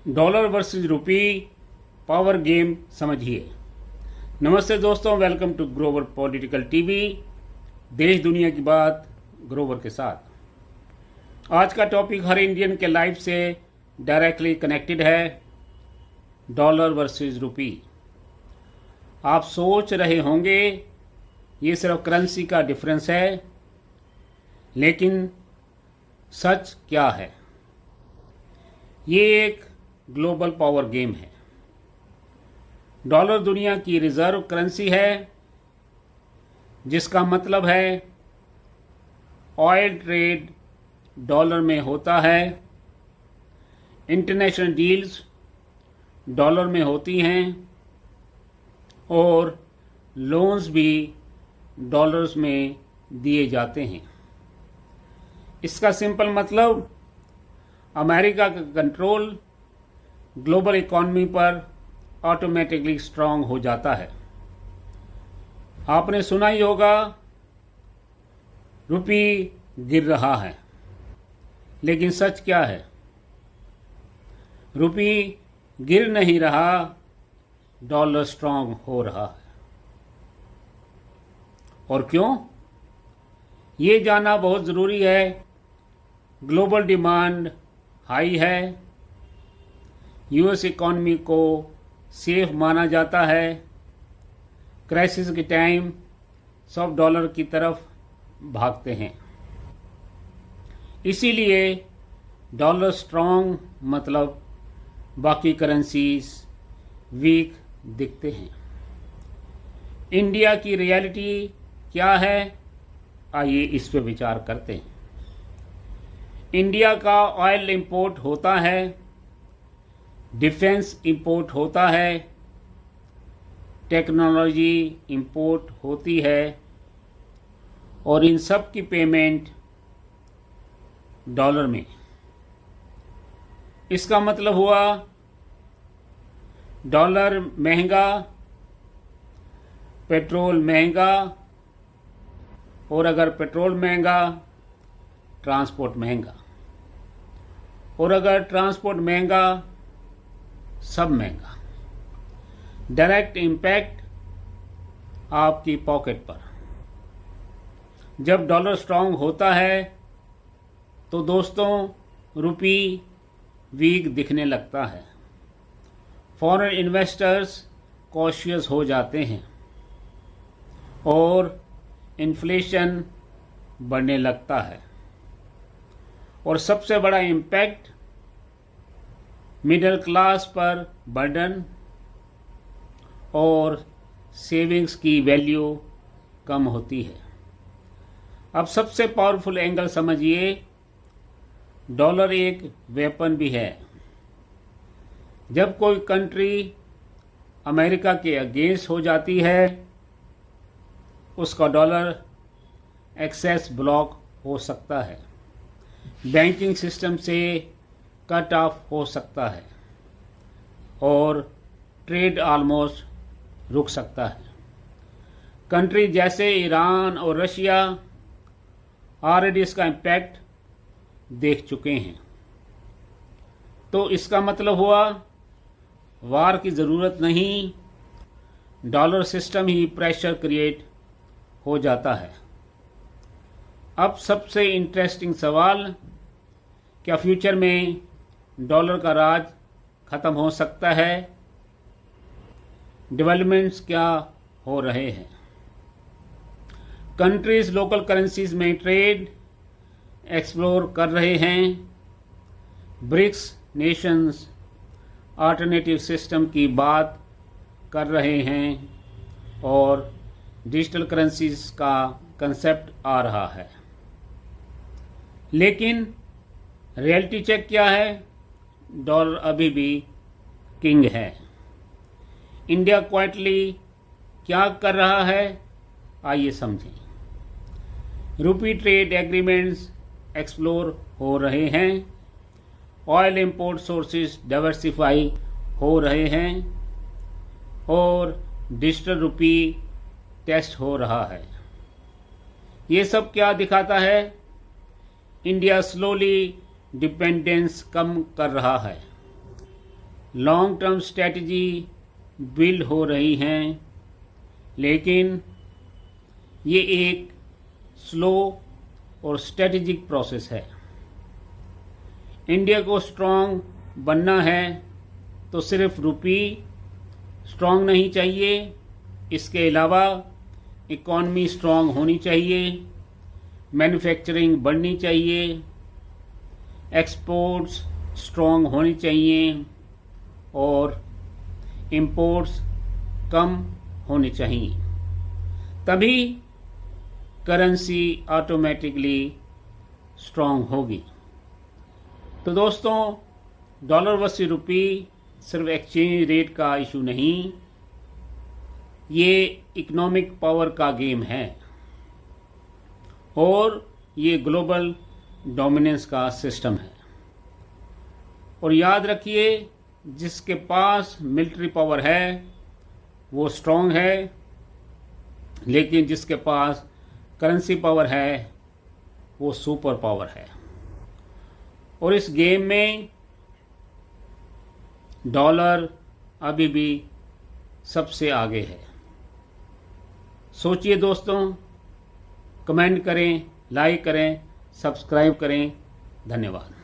Dollar versus rupee power game समझिए। नमस्ते दोस्तों, welcome to Grover political TV. देश दुनिया की बात ग्रोवर के साथ। आज का टॉपिक हर इंडियन के लाइफ से डायरेक्टली कनेक्टेड है, डॉलर वर्सेस रुपी। आप सोच रहे होंगे ये सिर्फ करेंसी का डिफरेंस है, लेकिन सच क्या है? ये एक ग्लोबल पावर गेम है। डॉलर दुनिया की रिजर्व करेंसी है, जिसका मतलब है ऑयल ट्रेड डॉलर में होता है, इंटरनेशनल डील्स डॉलर में होती हैं और लोन्स भी डॉलर्स में दिए जाते हैं। इसका सिंपल मतलब अमेरिका का कंट्रोल ग्लोबल इकॉनमी पर ऑटोमेटिकली स्ट्रांग हो जाता है। आपने सुना ही होगा, रुपी गिर रहा है, लेकिन सच क्या है? रुपी गिर नहीं रहा, डॉलर स्ट्रांग हो रहा है। और क्यों? ये जानना बहुत ज़रूरी है। ग्लोबल डिमांड हाई है, यूएस इकॉनमी को सेफ माना जाता है, क्राइसिस के टाइम सब डॉलर की तरफ भागते हैं। इसीलिए डॉलर स्ट्रांग मतलब बाकी करेंसीज वीक दिखते हैं। इंडिया की रियलिटी क्या है? आइए इस पे विचार करते हैं। इंडिया का ऑयल इंपोर्ट होता है, डिफेंस इंपोर्ट होता है, टेक्नोलॉजी इंपोर्ट होती है, और इन सब की पेमेंट डॉलर में। इसका मतलब हुआ डॉलर महंगा, पेट्रोल महंगा, और अगर पेट्रोल महंगा, ट्रांसपोर्ट महंगा, और अगर ट्रांसपोर्ट महंगा, सब महंगा। डायरेक्ट इम्पैक्ट आपकी पॉकेट पर। जब डॉलर स्ट्रांग होता है तो दोस्तों रुपी वीक दिखने लगता है। फॉरेन इन्वेस्टर्स कॉशियस हो जाते हैं और इन्फ्लेशन बढ़ने लगता है। और सबसे बड़ा इम्पैक्ट मिडिल क्लास पर बर्डन और सेविंग्स की वैल्यू कम होती है। अब सबसे पावरफुल एंगल समझिए, डॉलर एक वेपन भी है। जब कोई कंट्री अमेरिका के अगेंस्ट हो जाती है, उसका डॉलर एक्सेस ब्लॉक हो सकता है, बैंकिंग सिस्टम से कट ऑफ हो सकता है, और ट्रेड ऑलमोस्ट रुक सकता है। कंट्री जैसे ईरान और रशिया ऑलरेडी इसका इम्पैक्ट देख चुके हैं। तो इसका मतलब हुआ वार की ज़रूरत नहीं, डॉलर सिस्टम ही प्रेशर क्रिएट हो जाता है। अब सबसे इंटरेस्टिंग सवाल, क्या फ्यूचर में डॉलर का राज खत्म हो सकता है? डेवलपमेंट्स क्या हो रहे हैं? कंट्रीज लोकल करेंसीज में ट्रेड एक्सप्लोर कर रहे हैं। ब्रिक्स नेशंस अल्टरनेटिव सिस्टम की बात कर रहे हैं, और डिजिटल करेंसीज का कंसेप्ट आ रहा है। लेकिन रियलिटी चेक क्या है? डॉलर अभी भी किंग है। इंडिया क्वाइटली क्या कर रहा है? आइए समझें। रुपी ट्रेड एग्रीमेंट्स एक्सप्लोर हो रहे हैं, ऑयल इंपोर्ट सोर्सेज डाइवर्सिफाई हो रहे हैं, और डिजिटल रुपी टेस्ट हो रहा है। ये सब क्या दिखाता है? इंडिया स्लोली डिपेंडेंस कम कर रहा है। लॉन्ग टर्म स्ट्रेटजी बिल्ड हो रही हैं, लेकिन ये एक स्लो और स्ट्रेटेजिक प्रोसेस है। इंडिया को स्ट्रांग बनना है तो सिर्फ रुपी स्ट्रांग नहीं चाहिए, इसके अलावा इकॉनमी स्ट्रांग होनी चाहिए, मैन्युफैक्चरिंग बढ़नी चाहिए, एक्सपोर्ट्स स्ट्रांग होनी चाहिए और इंपोर्ट्स कम होने चाहिए। तभी करेंसी ऑटोमेटिकली स्ट्रांग होगी। तो दोस्तों, डॉलर वर्सेस रुपी सिर्फ एक्सचेंज रेट का इशू नहीं, ये इकोनॉमिक पावर का गेम है और ये ग्लोबल डोमिनेंस का सिस्टम है। और याद रखिए, जिसके पास मिलिट्री पावर है वो स्ट्रांग है, लेकिन जिसके पास करेंसी पावर है वो सुपर पावर है। और इस गेम में डॉलर अभी भी सबसे आगे है। सोचिए दोस्तों, कमेंट करें, लाइक करें, सब्सक्राइब करें। धन्यवाद।